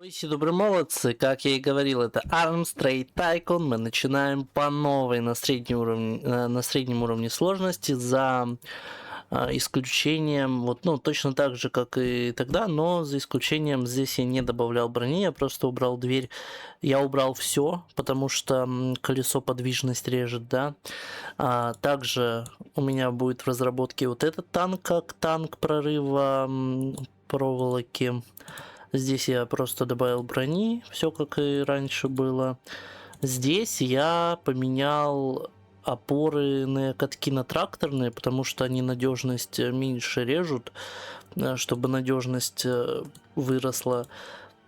Вы все добрые молодцы, как я и говорил, это Arm Straight Tycoon. Мы начинаем по новой на среднем уровне сложности за исключением, вот, ну, точно так же, как и тогда, но за исключением здесь я не добавлял брони, я просто убрал дверь. Я убрал все, потому что колесо подвижность режет, да. Также у меня будет в разработке вот этот танк, как танк прорыва проволоки. Здесь я просто добавил брони, все как и раньше было. Здесь я поменял опоры на катки на тракторные, потому что они надежность меньше режут, чтобы надежность выросла.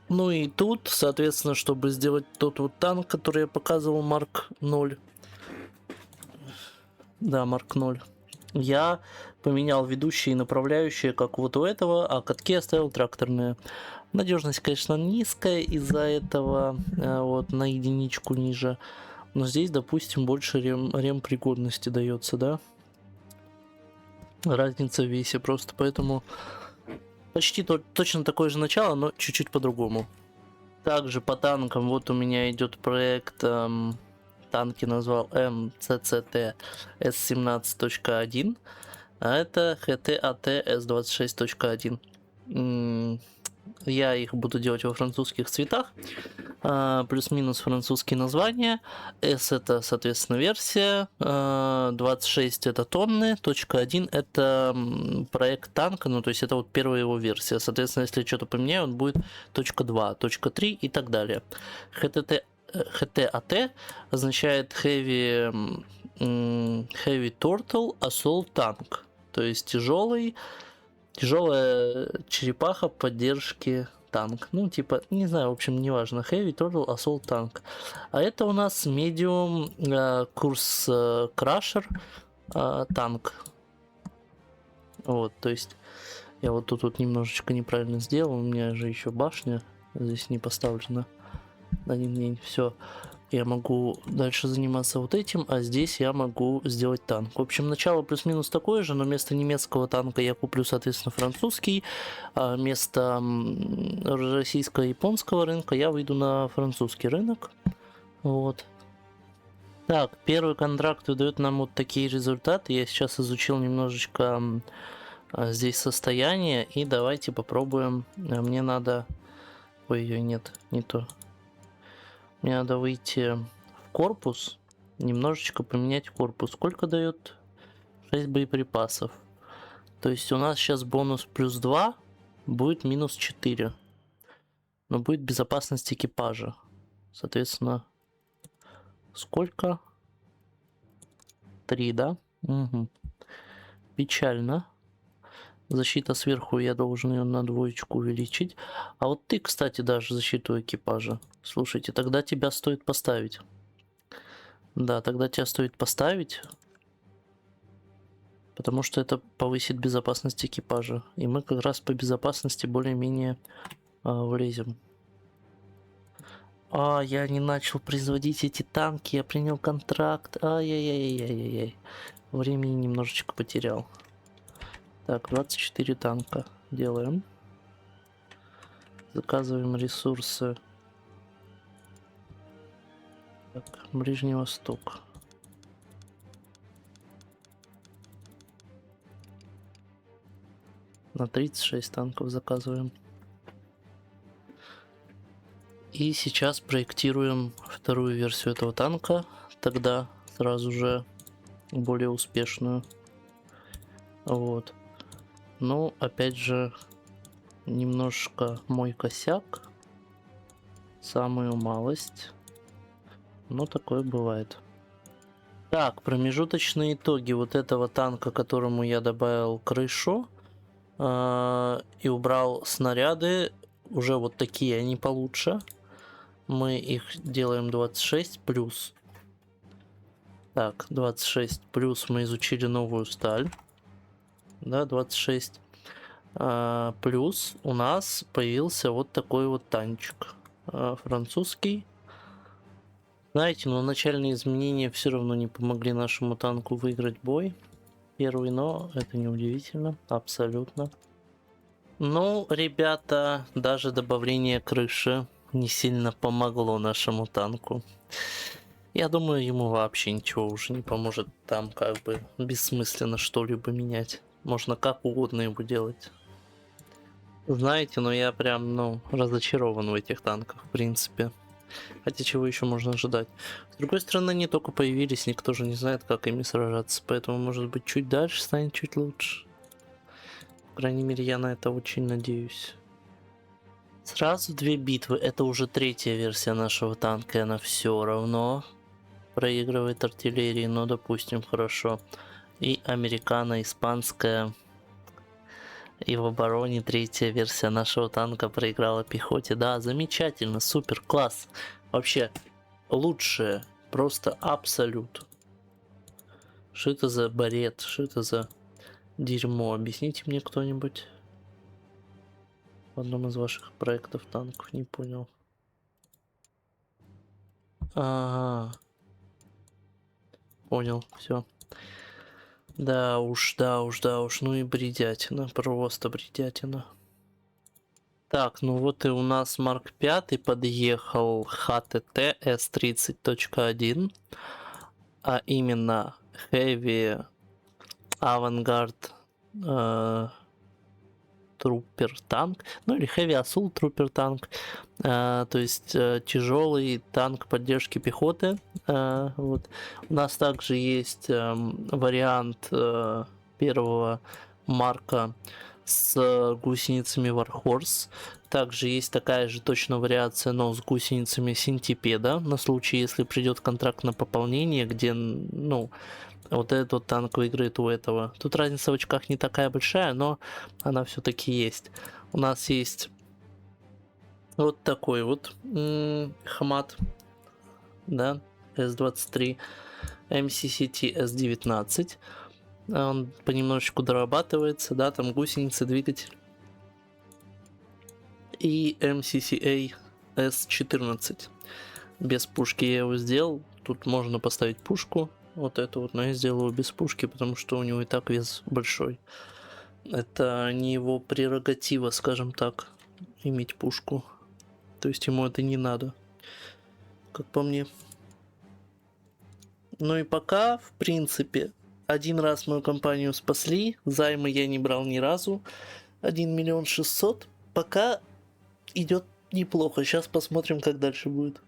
Ну и тут, соответственно, чтобы сделать тот вот танк, который я показывал, Марк 0. Да, Марк 0. Я поменял ведущие и направляющие, как вот у этого, а катки оставил тракторные. Надежность, конечно, низкая из-за этого, вот на единичку ниже. Но здесь, допустим, больше рем-пригодности дается, да? Разница в весе просто, поэтому почти точно такое же начало, но чуть-чуть по-другому. Также по танкам, вот у меня идет проект, танки назвал МЦЦТ С17.1, а это ХТАТ С26.1. Я их буду делать во французских цветах, плюс-минус французские названия. S это, соответственно, версия, 26 это тонны, точка 1 это проект танка, ну то есть это вот первая его версия. Соответственно, если что-то поменяю, он будет точка 2, точка 3 и так далее. HTAT означает Heavy Turtle Assault Tank, то есть тяжелая черепаха поддержки танк. Ну, типа, не знаю, в общем, неважно. Heavy Turtle Assault Tank. А это у нас Medium курс Crusher танк. Вот, то есть я вот тут немножечко неправильно сделал. У меня же еще башня здесь не поставлена на один день. Все. Я могу дальше заниматься вот этим, а здесь я могу сделать танк. В общем, начало плюс-минус такое же, но вместо немецкого танка я куплю, соответственно, французский, а вместо российско-японского рынка я выйду на французский рынок. Вот. Так, первый контракт выдает нам вот такие результаты. Я сейчас изучил немножечко здесь состояние, и давайте попробуем. Мне надо... Ой, нет, не то. Мне надо выйти в корпус, немножечко поменять корпус. Сколько дает? 6 боеприпасов. То есть у нас сейчас бонус плюс 2, будет минус 4. Но будет безопасность экипажа. Соответственно, сколько? 3, да? Угу. Печально. Защита сверху, я должен ее на 2 увеличить. А вот ты, кстати, даже защиту экипажа. Слушайте, тогда тебя стоит поставить. Да, тогда тебя стоит поставить. Потому что это повысит безопасность экипажа. И мы как раз по безопасности более-менее влезем. Я не начал производить эти танки, я принял контракт. Ай-яй-яй-яй-яй-яй. Времени немножечко потерял. Так, 24 танка делаем. Заказываем ресурсы. Так, Ближний Восток. На 36 танков заказываем. И сейчас проектируем вторую версию этого танка. Тогда сразу же более успешную. Вот. Ну, опять же, немножко мой косяк. Самую малость. Но такое бывает. Так, промежуточные итоги вот этого танка, которому я добавил крышу и убрал снаряды. Уже вот такие, они получше. Мы их делаем 26 плюс. Так, 26 плюс мы изучили новую сталь. Да, 26. Плюс у нас появился вот такой вот танчик. Французский. Знаете, но начальные изменения все равно не помогли нашему танку выиграть бой. Первый, но это не удивительно. Абсолютно. Ну, ребята, даже добавление крыши не сильно помогло нашему танку. Я думаю, ему вообще ничего уже не поможет. Там как бы бессмысленно что-либо менять. Можно как угодно его делать. Знаете, но я прям, ну, разочарован в этих танках, в принципе. Хотя чего еще можно ожидать? С другой стороны, они только появились, никто же не знает, как ими сражаться. Поэтому, может быть, чуть дальше станет чуть лучше. По крайней мере, я на это очень надеюсь. Сразу две битвы. Это уже третья версия нашего танка, и она все равно проигрывает артиллерии, но допустим, хорошо. И американо-испанская. И в обороне третья версия нашего танка проиграла пехоте. Да, замечательно, супер, класс. Вообще, лучшее, просто абсолют. Что это за барет, что это за дерьмо? Объясните мне кто-нибудь. В одном из ваших проектов танков, не понял. Ага. Понял, все. Да уж, ну и бредятина, просто бредятина. Так, ну вот и у нас Марк 5 подъехал HTT S30.1, а именно Heavy Avangard Трупер танк, ну или Heavy Assault Трупер танк, то есть тяжелый танк поддержки пехоты. Вот. У нас также есть вариант первого Марка с гусеницами Warhorse. Также есть такая же точно вариация, но с гусеницами Синтипеда, на случай, если придет контракт на пополнение, где, ну, вот этот танк выиграет у этого. Тут разница в очках не такая большая, но она все-таки есть. У нас есть вот такой вот Хамат, да, S23, MCCT S19. Он понемножечку дорабатывается, да, там гусеницы, двигатель. И MCCA S14. Без пушки я его сделал. Тут можно поставить пушку. Вот это вот, но я сделал его без пушки, потому что у него и так вес большой. Это не его прерогатива, скажем так, иметь пушку. То есть ему это не надо, как по мне. Ну и пока, в принципе, один раз мою компанию спасли, займы я не брал ни разу, 1 600 000, пока идет неплохо, сейчас посмотрим, как дальше будет.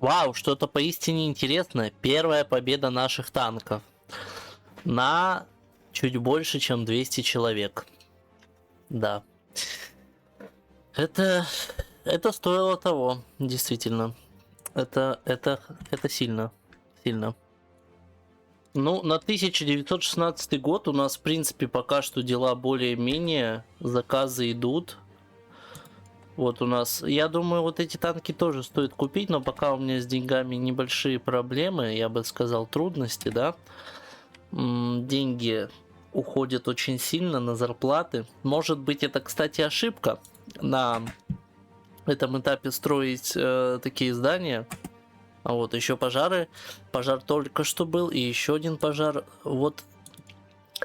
Вау, что-то поистине интересное. Первая победа наших танков на чуть больше, чем 200 человек. Да. Это стоило того, действительно. Это сильно. Сильно. Ну, на 1916 год у нас, в принципе, пока что дела более-менее. Заказы идут. Вот у нас, я думаю, вот эти танки тоже стоит купить, но пока у меня с деньгами небольшие проблемы, я бы сказал, трудности, да. Деньги уходят очень сильно на зарплаты. Может быть, это, кстати, ошибка на этом этапе строить такие здания. А вот еще пожары. Пожар только что был, и еще один пожар. Вот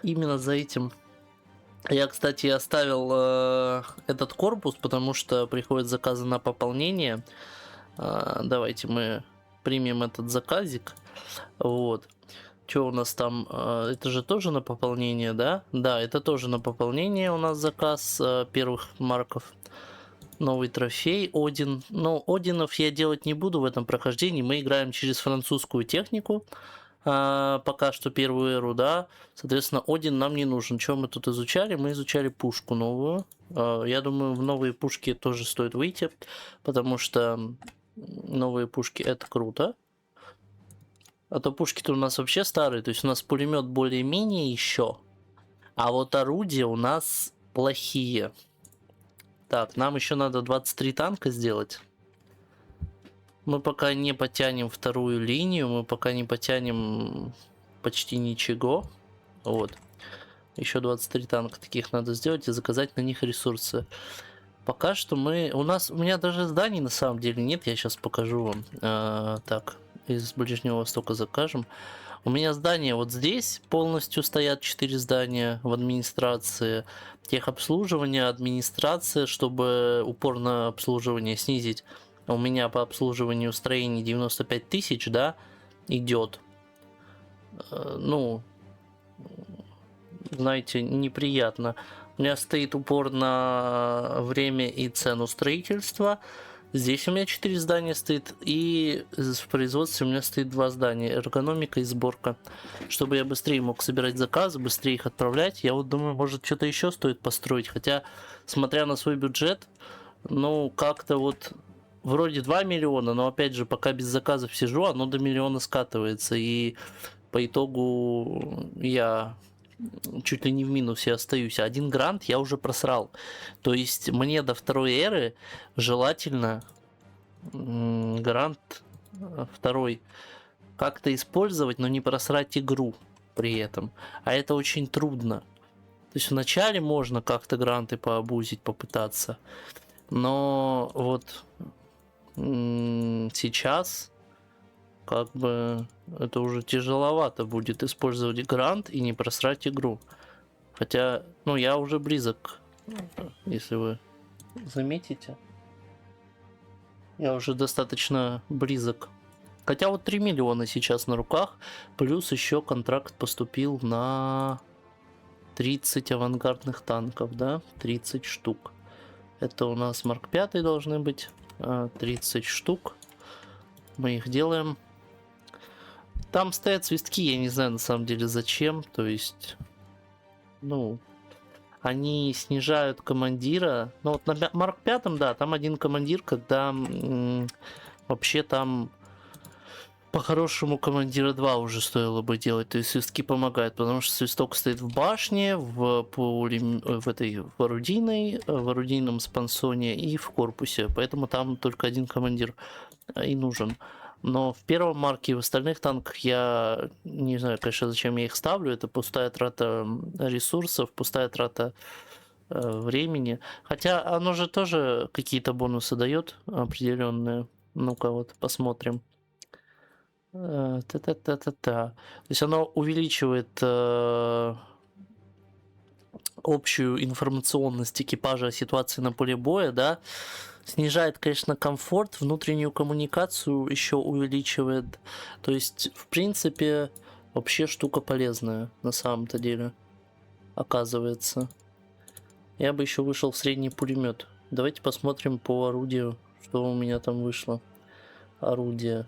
именно за этим. Я, кстати, оставил этот корпус, потому что приходят заказы на пополнение. Давайте мы примем этот заказик. Вот. Что у нас там? Это же тоже на пополнение, да? Да, это тоже на пополнение у нас заказ первых марков. Новый трофей, Один. Но Одинов я делать не буду в этом прохождении. Мы играем через французскую технику. Пока что первую эру, да. Соответственно, Один нам не нужен. Что мы тут изучали? Мы изучали пушку новую. Я думаю, в новые пушки тоже стоит выйти, потому что новые пушки это круто. А то пушки-то у нас вообще старые. То есть у нас пулемет более-менее еще. А вот орудия у нас плохие. Так, нам еще надо 23 танка сделать. Мы пока не потянем вторую линию, мы пока не потянем почти ничего. Вот. Еще 23 танка таких надо сделать и заказать на них ресурсы. Пока что у меня даже зданий на самом деле нет, я сейчас покажу вам. Так, из Ближнего Востока закажем. У меня здания вот здесь полностью стоят 4 здания в администрации. Техобслуживание, администрация, чтобы упор на обслуживание снизить. У меня по обслуживанию строений 95 тысяч, да, идет. Ну, знаете, неприятно. У меня стоит упор на время и цену строительства. Здесь у меня 4 здания стоит, и в производстве у меня стоит 2 здания. Эргономика и сборка. Чтобы я быстрее мог собирать заказы, быстрее их отправлять. Я вот думаю, может, что-то еще стоит построить. Хотя, смотря на свой бюджет, ну, как-то вот вроде 2 миллиона, но опять же, пока без заказов сижу, оно до миллиона скатывается. И по итогу я чуть ли не в минусе остаюсь. Один грант я уже просрал. То есть мне до второй эры желательно грант второй как-то использовать, но не просрать игру при этом. А это очень трудно. То есть вначале можно как-то гранты пообузить, попытаться. Но вот сейчас как бы это уже тяжеловато будет использовать грант и не просрать игру. Хотя, ну, я уже близок, если вы заметите. Я уже достаточно близок. Хотя вот 3 миллиона сейчас на руках, плюс еще контракт поступил на 30 авангардных танков, да, 30 штук. Это у нас Марк 5 должны быть, 30 штук. Мы их делаем. Там стоят свистки, я не знаю на самом деле зачем, то есть, ну, они снижают командира. Ну вот на Марк 5, да, там один командир, когда вообще там по-хорошему командира 2 уже стоило бы делать, то есть свистки помогают, потому что свисток стоит в башне, в орудийном спансоне и в корпусе, поэтому там только один командир и нужен. Но в первом марке и в остальных танках я не знаю, конечно, зачем я их ставлю. Это пустая трата ресурсов, пустая трата времени. Хотя оно же тоже какие-то бонусы дает определенные. Ну-ка вот посмотрим. Та-та-та-та-та. То есть оно увеличивает общую информационность экипажа о ситуации на поле боя, да. Снижает, конечно, комфорт, внутреннюю коммуникацию еще увеличивает. То есть, в принципе, вообще штука полезная на самом-то деле, оказывается. Я бы еще вышел в средний пулемет. Давайте посмотрим по орудию, что у меня там вышло. Орудие.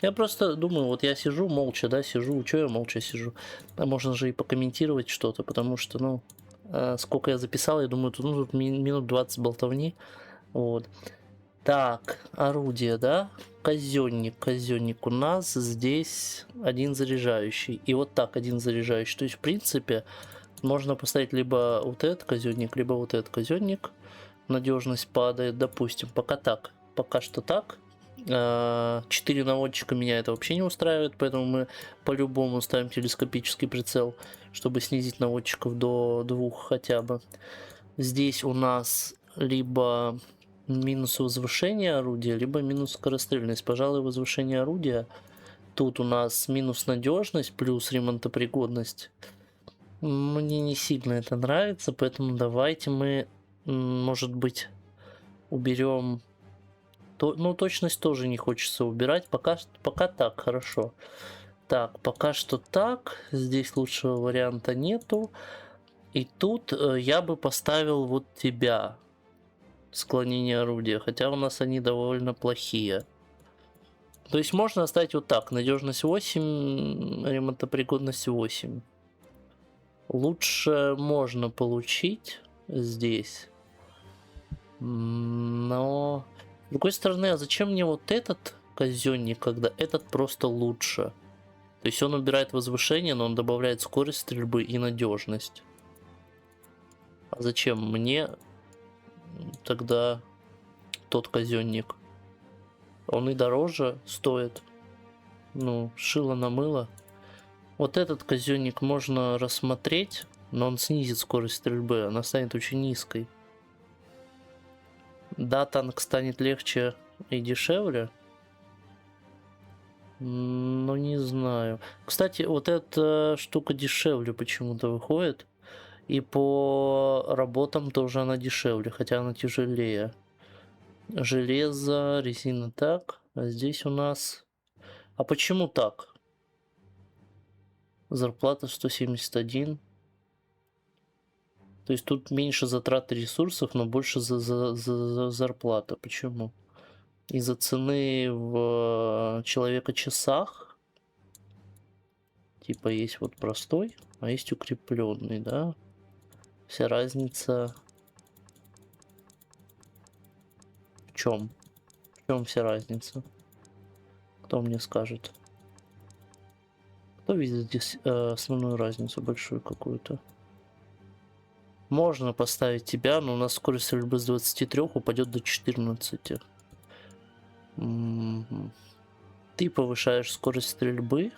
Я просто думаю, вот я сижу молча, да, сижу, что я молча сижу? А можно же и покомментировать что-то, потому что, ну, сколько я записал, я думаю, тут минут 20 болтовни. Вот. Так, орудие, да? Казённик у нас здесь один заряжающий. И вот так один заряжающий. То есть, в принципе, можно поставить либо вот этот казённик, либо вот этот казённик. Надежность падает, допустим, пока так. Пока что так. 4 наводчика меня это вообще не устраивает, поэтому мы по-любому ставим телескопический прицел, чтобы снизить наводчиков до 2 хотя бы. Здесь у нас либо минус возвышение орудия, либо минус скорострельность. Пожалуй, возвышение орудия. Тут у нас минус надежность, плюс ремонтопригодность. Мне не сильно это нравится, поэтому давайте мы, может быть, уберем... Ну, точность тоже не хочется убирать. Пока так, хорошо. Так, пока что так. Здесь лучшего варианта нету. И тут я бы поставил вот тебя. Склонение орудия, хотя у нас они довольно плохие. То есть можно оставить вот так. Надежность 8, ремонтопригодность 8. Лучше можно получить здесь. Но... С другой стороны, а зачем мне вот этот казённик, когда этот просто лучше? То есть он убирает возвышение, но он добавляет скорость стрельбы и надежность. А зачем мне тогда тот казённик? Он и дороже стоит. Ну, шило на мыло. Вот этот казённик можно рассмотреть, но он снизит скорость стрельбы, она станет очень низкой. Да, танк станет легче и дешевле. Ну, не знаю. Кстати, вот эта штука дешевле почему-то выходит. И по работам тоже она дешевле, хотя она тяжелее. Железо, резина так. А здесь у нас... А почему так? Зарплата 171. То есть тут меньше затрат ресурсов, но больше за зарплата. Почему? Из-за цены в человека-часах. Типа есть вот простой, а есть укрепленный, да? Вся разница в чем? В чем вся разница? Кто мне скажет? Кто видит здесь основную разницу большую какую-то? Можно поставить тебя, но у нас скорость стрельбы с 23 упадет до 14. Ты повышаешь скорость стрельбы.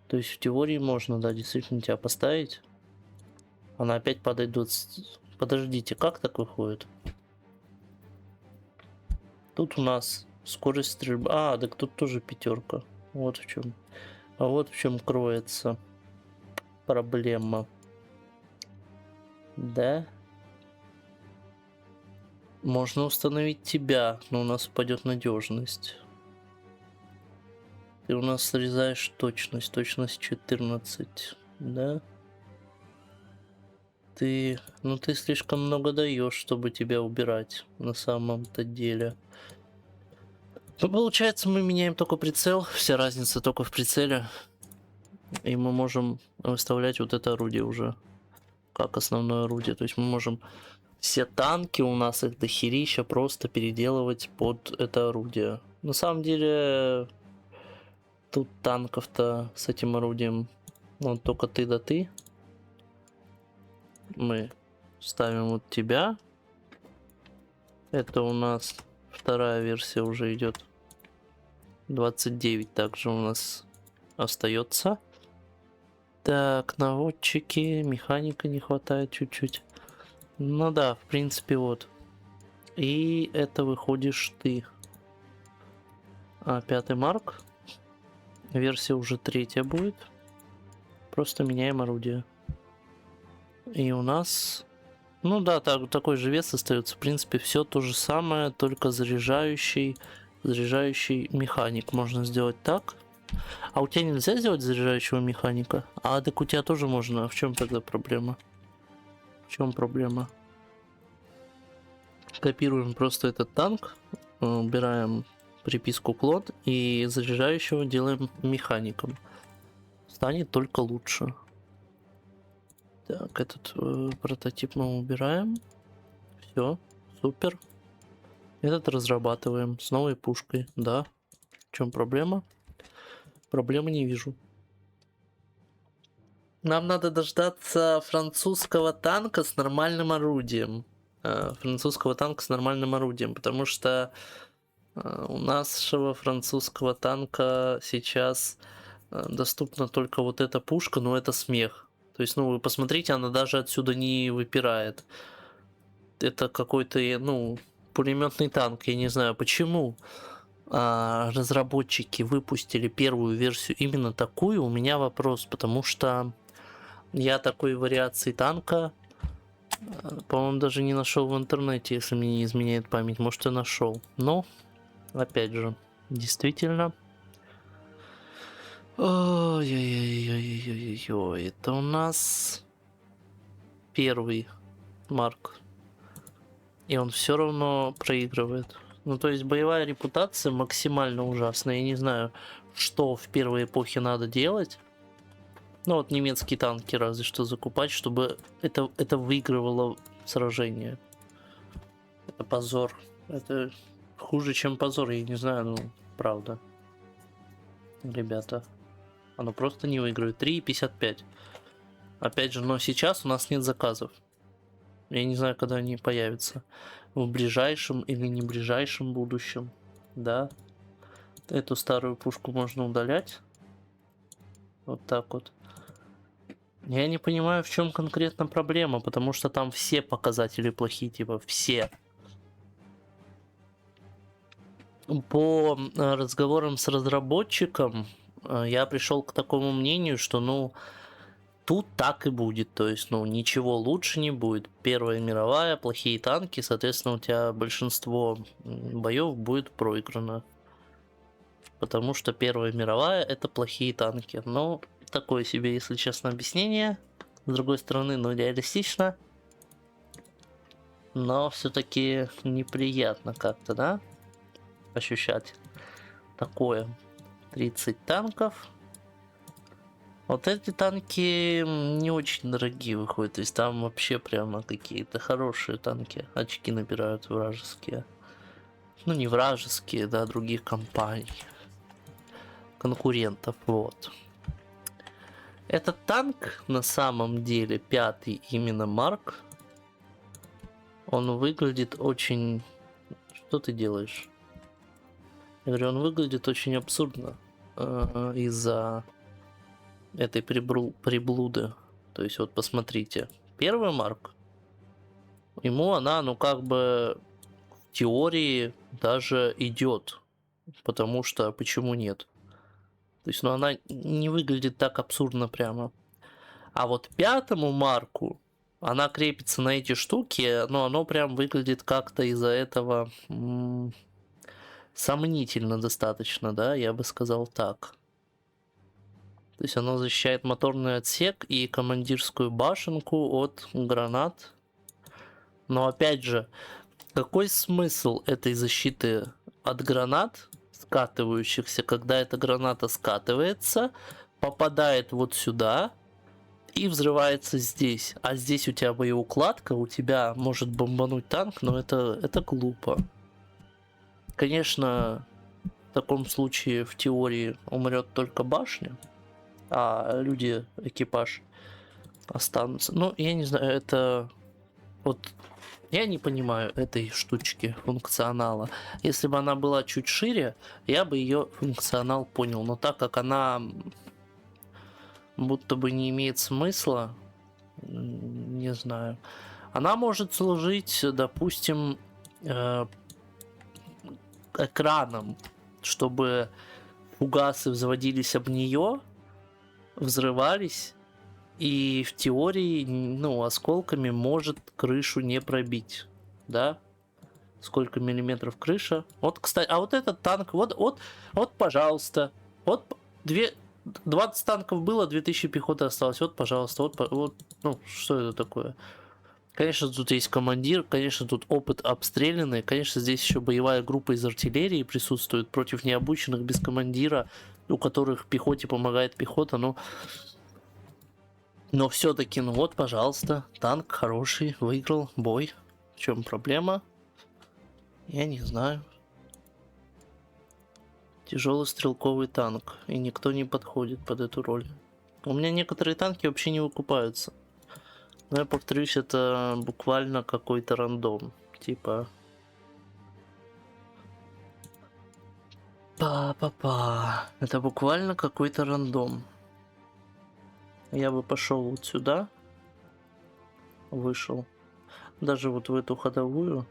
То есть в теории можно, да, действительно тебя поставить. Она опять падает 20. Подождите, как так выходит? Тут у нас скорость стрельбы. А, так тут тоже пятерка. Вот в чем. А вот в чем кроется проблема. Да? Можно установить тебя, но у нас упадет надежность. Ты у нас срезаешь точность. Точность 14. Да? Ты... Ну ты слишком много даешь, чтобы тебя убирать на самом-то деле. Ну, получается, мы меняем только прицел. Вся разница только в прицеле. И мы можем выставлять вот это орудие уже как основное орудие. То есть мы можем все танки, у нас их дохерища, просто переделывать под это орудие. На самом деле, тут танков-то с этим орудием, ну, только ты да ты. Мы ставим вот тебя. Это у нас вторая версия уже идет. 29 также у нас остается. Так, наводчики, механика не хватает чуть-чуть. Ну да, в принципе, вот. И это выходишь ты. А 5-й марк. Версия уже 3-я будет. Просто меняем орудие. И у нас... Ну да, такой же вес остается. В принципе, все то же самое, только заряжающий механик. Можно сделать так. А у тебя нельзя сделать заряжающего механика? А, так у тебя тоже можно. А в чем тогда проблема? В чем проблема? Копируем просто этот танк, убираем приписку клон и заряжающего делаем механиком. Станет только лучше. Так, этот прототип мы убираем. Все, супер. Этот разрабатываем с новой пушкой. Да. В чем проблема? Проблемы не вижу. Нам надо дождаться французского танка с нормальным орудием. Потому что у нашего французского танка сейчас доступна только вот эта пушка, но это смех. То есть, ну, вы посмотрите, она даже отсюда не выпирает. Это какой-то, ну, пулеметный танк, я не знаю почему. Разработчики выпустили первую версию именно такую, у меня вопрос, потому что я такой вариации танка, по-моему, даже не нашел в интернете, если мне не изменяет память. Может, и нашел. Но, опять же, действительно. Ой-ой-ой-ой-ой-ой. Это у нас 1-й марк. И он все равно проигрывает. Ну, то есть боевая репутация максимально ужасная. Я не знаю, что в первой эпохе надо делать. Ну, вот немецкие танки разве что закупать, чтобы это выигрывало сражение. Это позор. Это хуже, чем позор, я не знаю, ну, правда. Ребята. Оно просто не выигрывает. 3,55. Опять же, но сейчас у нас нет заказов. Я не знаю, когда они появятся. В ближайшем или не ближайшем будущем. Да. Эту старую пушку можно удалять. Вот так вот. Я не понимаю, в чем конкретно проблема, потому что там все показатели плохие, типа все. По разговорам с разработчиком я пришел к такому мнению, что, ну, тут так и будет. То есть, ну, ничего лучше не будет. Первая мировая, плохие танки, соответственно, у тебя большинство боев будет проиграно. Потому что Первая мировая это плохие танки. Ну, такое себе, если честно, объяснение. С другой стороны, ну, реалистично. Но все-таки неприятно как-то, да? Ощущать такое. 30 танков. Вот эти танки не очень дорогие выходят. То есть там вообще прямо какие-то хорошие танки. Очки набирают вражеские. Ну, не вражеские, да, других компаний. Конкурентов, вот. Этот танк на самом деле пятый именно Марк. Он выглядит очень... Что ты делаешь? Я говорю, он выглядит очень абсурдно из-за этой приблуды. То есть вот посмотрите. Первый Марк, ему она, ну как бы в теории даже идет. Потому что почему нет? То есть, ну она не выглядит так абсурдно прямо. А вот пятому Марку она крепится на эти штуки, но оно прям выглядит как-то из-за этого сомнительно достаточно, да, я бы сказал так. То есть оно защищает моторный отсек и командирскую башенку от гранат. Но опять же, какой смысл этой защиты от гранат, скатывающихся, когда эта граната скатывается, попадает вот сюда и взрывается здесь. А здесь у тебя боеукладка, у тебя может бомбануть танк, но это глупо. Конечно, в таком случае в теории умрет только башня, а люди, экипаж останутся. Ну, я не знаю, это... Вот я не понимаю этой штучки функционала. Если бы она была чуть шире, я бы ее функционал понял. Но так как она будто бы не имеет смысла, не знаю. Она может служить, допустим, экраном, чтобы фугасы взводились об нее, взрывались, и в теории, ну, осколками может крышу не пробить, да? Сколько миллиметров крыша? Вот, кстати, а вот этот танк, вот, пожалуйста, вот 20 танков было, 2000 пехоты осталось, вот, пожалуйста, вот, ну, что это такое? Конечно, тут есть командир, конечно, тут опыт обстрелянный, конечно, здесь еще боевая группа из артиллерии присутствует против необученных без командира, у которых пехоте помогает пехота, но все-таки, ну вот, пожалуйста, танк хороший, выиграл бой. В чем проблема? Я не знаю. Тяжелый стрелковый танк, и никто не подходит под эту роль. У меня некоторые танки вообще не выкупаются. Но я повторюсь, это буквально какой-то рандом. Типа... Па-па-па. Это буквально какой-то рандом. Я бы пошел вот сюда. Вышел. Даже вот в эту ходовую.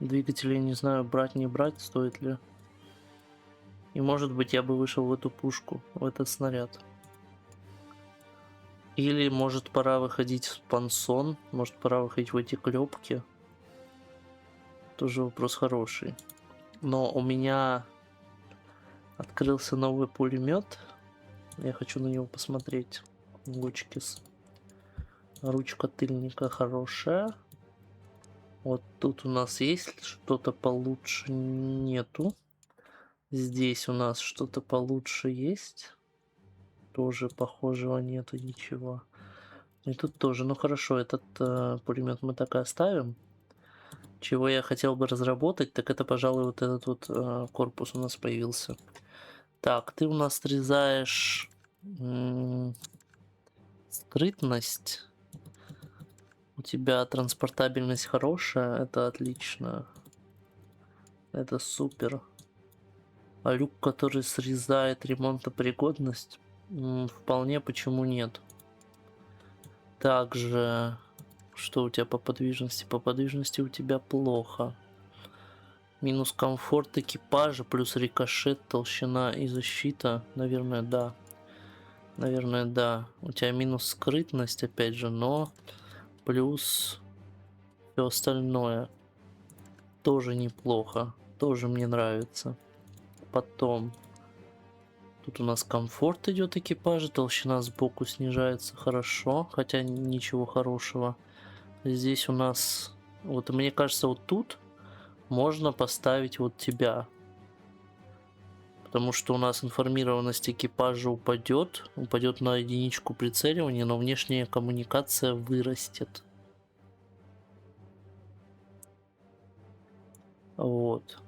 Двигатели не знаю, брать, не брать, стоит ли. И может быть я бы вышел в эту пушку, в этот снаряд. Или может пора выходить в пансон, может пора выходить в эти клепки. Тоже вопрос хороший. Но у меня открылся новый пулемет. Я хочу на него посмотреть. Гучкис. Ручка тыльника хорошая. Вот тут у нас есть что-то получше? Нету. Здесь у нас что-то получше есть. Тоже похожего нету ничего. И тут тоже. Ну хорошо, этот пулемет мы так и оставим. Чего я хотел бы разработать, так это, пожалуй, вот этот вот корпус у нас появился. Так, ты у нас срезаешь скрытность. У тебя транспортабельность хорошая, это отлично. Это супер. А люк, который срезает ремонтопригодность, вполне, почему нет. Также, что у тебя по подвижности? По подвижности у тебя плохо. Минус комфорт экипажа, плюс рикошет, толщина и защита. Наверное, да. Наверное, да. У тебя минус скрытность, опять же, но плюс все остальное. Тоже неплохо. Тоже мне нравится. Потом. Тут у нас комфорт идет экипажа, толщина сбоку снижается, хорошо, хотя ничего хорошего. Здесь у нас, вот мне кажется, вот тут можно поставить вот тебя. Потому что у нас информированность экипажа упадет на единичку прицеливания, но внешняя коммуникация вырастет. Вот.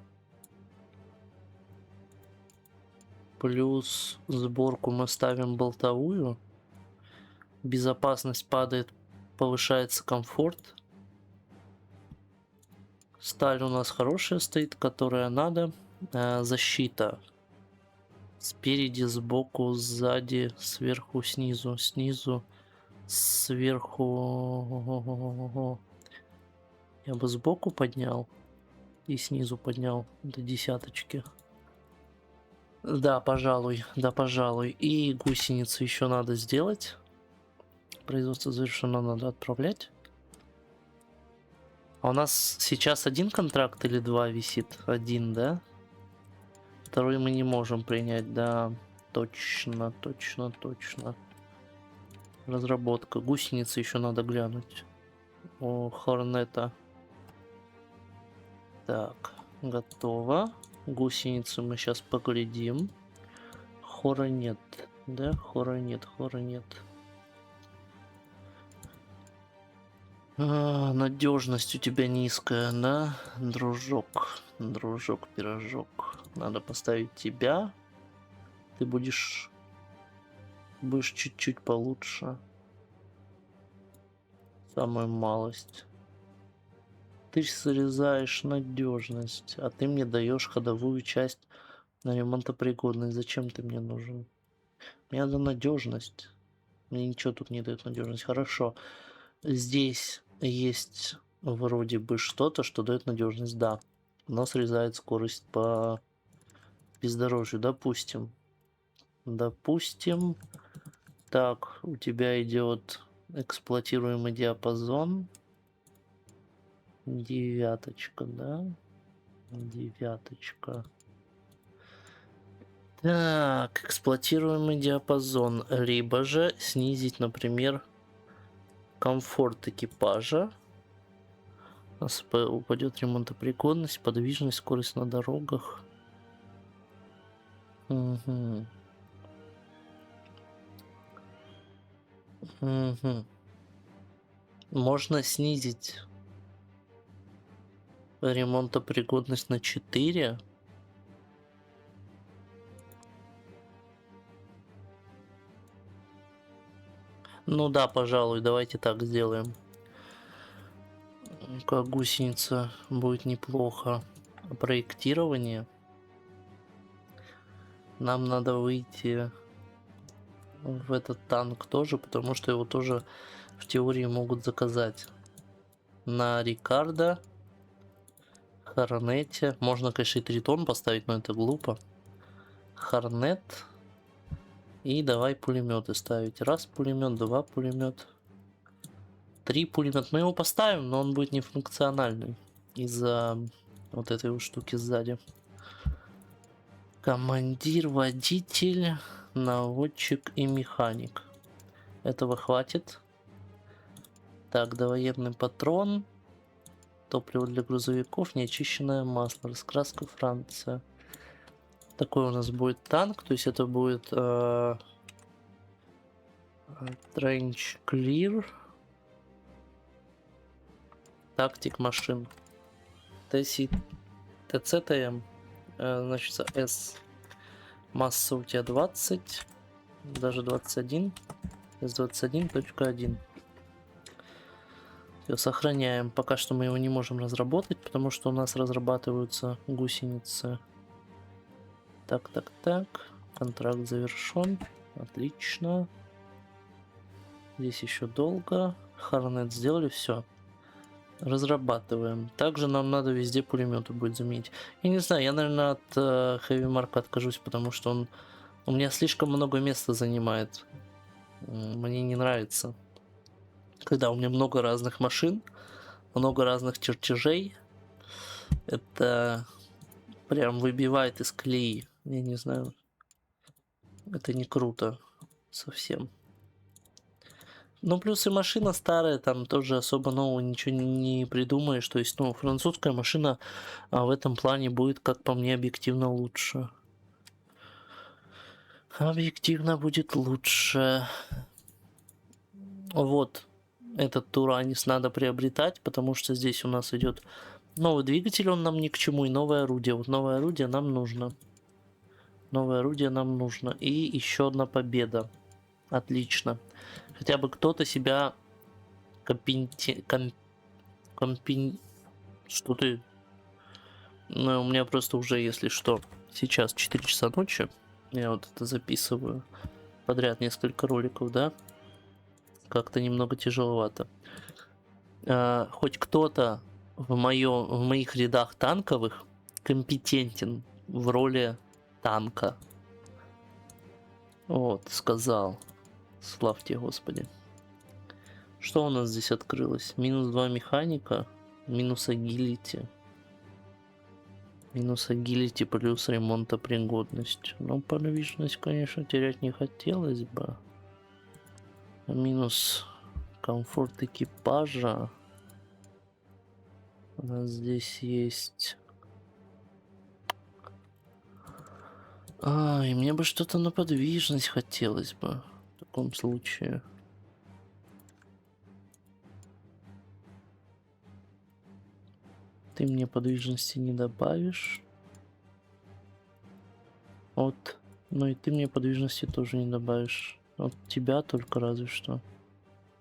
Плюс сборку мы ставим болтовую. Безопасность падает, повышается комфорт. Сталь у нас хорошая стоит, которая надо. Защита. Спереди, сбоку, сзади, сверху, снизу. Снизу, сверху. Я бы сбоку поднял. И снизу поднял до десяточки. Да, пожалуй. Да, пожалуй. И гусеницы еще надо сделать. Производство завершено, надо отправлять. А у нас сейчас один контракт или два висит? Один, да? Второй мы не можем принять, да. Точно, точно, точно. Разработка. Гусеницы еще надо глянуть. О, Хорнета. Так, готово. Гусеницы мы сейчас поглядим. Хора нет, да? Хора нет, хора нет. Надежность у тебя низкая, да? Дружок, дружок, пирожок. Надо поставить тебя. Ты будешь чуть-чуть получше. Самую малость. Ты срезаешь надежность, а ты мне даешь ходовую часть на ремонтопригодность. Зачем ты мне нужен? Мне надо надежность. Мне ничего тут не дает надежность. Хорошо. Здесь есть вроде бы что-то, что дает надежность, да. Но срезает скорость по бездорожью, допустим. Допустим. Так, у тебя идет эксплуатируемый диапазон. Девяточка, да? Девяточка. Так, эксплуатируемый диапазон. Либо же снизить, например, комфорт экипажа. У нас упадет ремонтопригодность, подвижность, скорость на дорогах. Угу. Угу. Можно снизить ремонтопригодность на 4. Ну да, пожалуй, давайте так сделаем. Как гусеница будет неплохо. Проектирование. Нам надо выйти в этот танк тоже, потому что его тоже в теории могут заказать. На Рикардо, Хорнете. Можно, конечно, и Тритон поставить, но это глупо. Хорнет. И давай пулеметы ставить. Раз пулемет, два пулемет. 3 пулемет. Мы его поставим, но он будет нефункциональный. Из-за вот этой вот штуки сзади. Командир, водитель, наводчик и механик. Этого хватит. Так, довоенный патрон. Топливо для грузовиков, неочищенное масло, раскраска Франция. Такой у нас будет танк, то есть это будет Range Clear. Тактик машин. ТЦТМ. Значит, S. Масса у тебя 20. Даже 21. S21.1. Все, сохраняем. Пока что мы его не можем разработать, потому что у нас разрабатываются гусеницы. Так, так, так. Контракт завершен. Отлично. Здесь еще долго. Хорнет сделали, все. Разрабатываем. Также нам надо везде пулеметы будет заменить. Я не знаю, я, наверное, от Heavy Mark откажусь, потому что он у меня слишком много места занимает. Мне не нравится, когда у меня много разных машин, много разных чертежей. Это прям выбивает из колеи. Я не знаю. Это не круто совсем. Ну, плюс и машина старая, там тоже особо нового ничего не придумаешь. То есть, ну, французская машина в этом плане будет, как по мне, объективно лучше. Объективно будет лучше. Вот. Этот Туранис надо приобретать, потому что здесь у нас идет новый двигатель, он нам ни к чему, и новое орудие. Вот новое орудие нам нужно. Новое орудие нам нужно. И еще одна победа. Отлично. Хотя бы кто-то себя Что ты? Ну, у меня просто уже, если что, сейчас 4 часа ночи. Я вот это записываю подряд несколько роликов, да? Как-то немного тяжеловато. Хоть кто-то в моих рядах танковых компетентен в роли танка. Вот, сказал. Славьте Господи. Что у нас здесь открылось? Минус 2 механика, минус агилити. Минус агилити плюс ремонтопригодность. Ну, подвижность, конечно, терять не хотелось бы. Минус комфорт экипажа. У нас здесь есть... И мне бы что-то на подвижность хотелось бы. В таком случае. Ты мне подвижности не добавишь. Вот. Ну и ты мне подвижности тоже не добавишь. От тебя только разве что.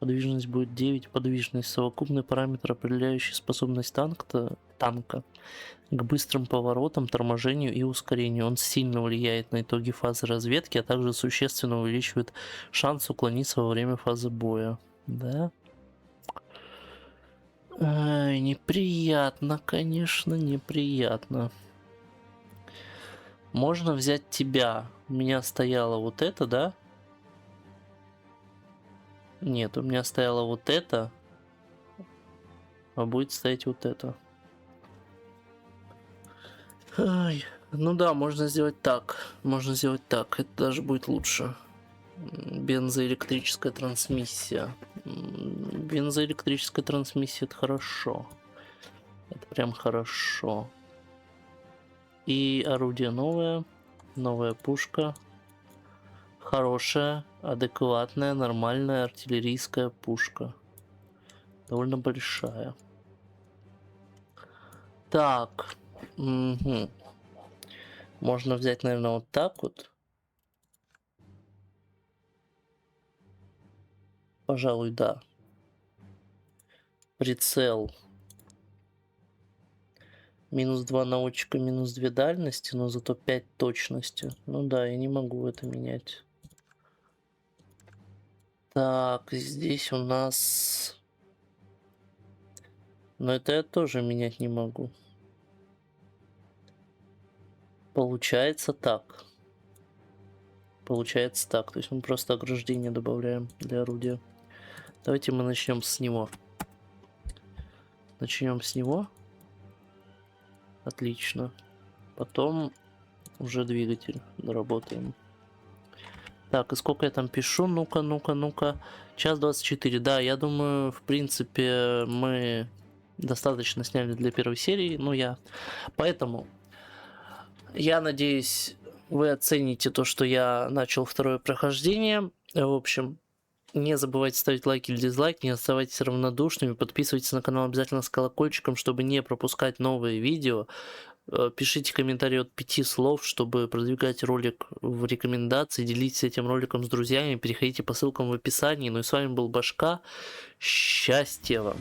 Подвижность будет 9. Подвижность. Совокупный параметр, определяющий способность танка к быстрым поворотам, торможению и ускорению. Он сильно влияет на итоги фазы разведки, а также существенно увеличивает шанс уклониться во время фазы боя. Да? Неприятно, конечно, неприятно. Можно взять тебя. У меня стояло вот это, да? Нет, у меня стояло вот это. А будет стоять вот это. Ну да, можно сделать так. Можно сделать так. Это даже будет лучше. Бензоэлектрическая трансмиссия. Бензоэлектрическая трансмиссия — это хорошо. Это прям хорошо. И орудие новое. Новая пушка. Хорошая, адекватная, нормальная артиллерийская пушка. Довольно большая. Так. Угу. Можно взять, наверное, вот так вот. Пожалуй, да. Прицел. Минус 2 наводчика, минус 2 дальности, но зато 5 точности. Ну да, я не могу это менять. Так, здесь у нас... Но это я тоже менять не могу. Получается так. Получается так. То есть мы просто ограждение добавляем для орудия. Давайте мы начнем с него. Начнем с него. Отлично. Потом уже двигатель доработаем. Так, и сколько я там пишу? Ну-ка, ну-ка, ну-ка. Час 24. Да, я думаю, в принципе, мы достаточно сняли для первой серии. Поэтому я надеюсь, вы оцените то, что я начал второе прохождение. В общем, не забывайте ставить лайки или дизлайки, не оставайтесь равнодушными, подписывайтесь на канал обязательно с колокольчиком, чтобы не пропускать новые видео. Пишите комментарии от 5 слов, чтобы продвигать ролик в рекомендации, делитесь этим роликом с друзьями, переходите по ссылкам в описании. Ну и с вами был Башка. Счастья вам!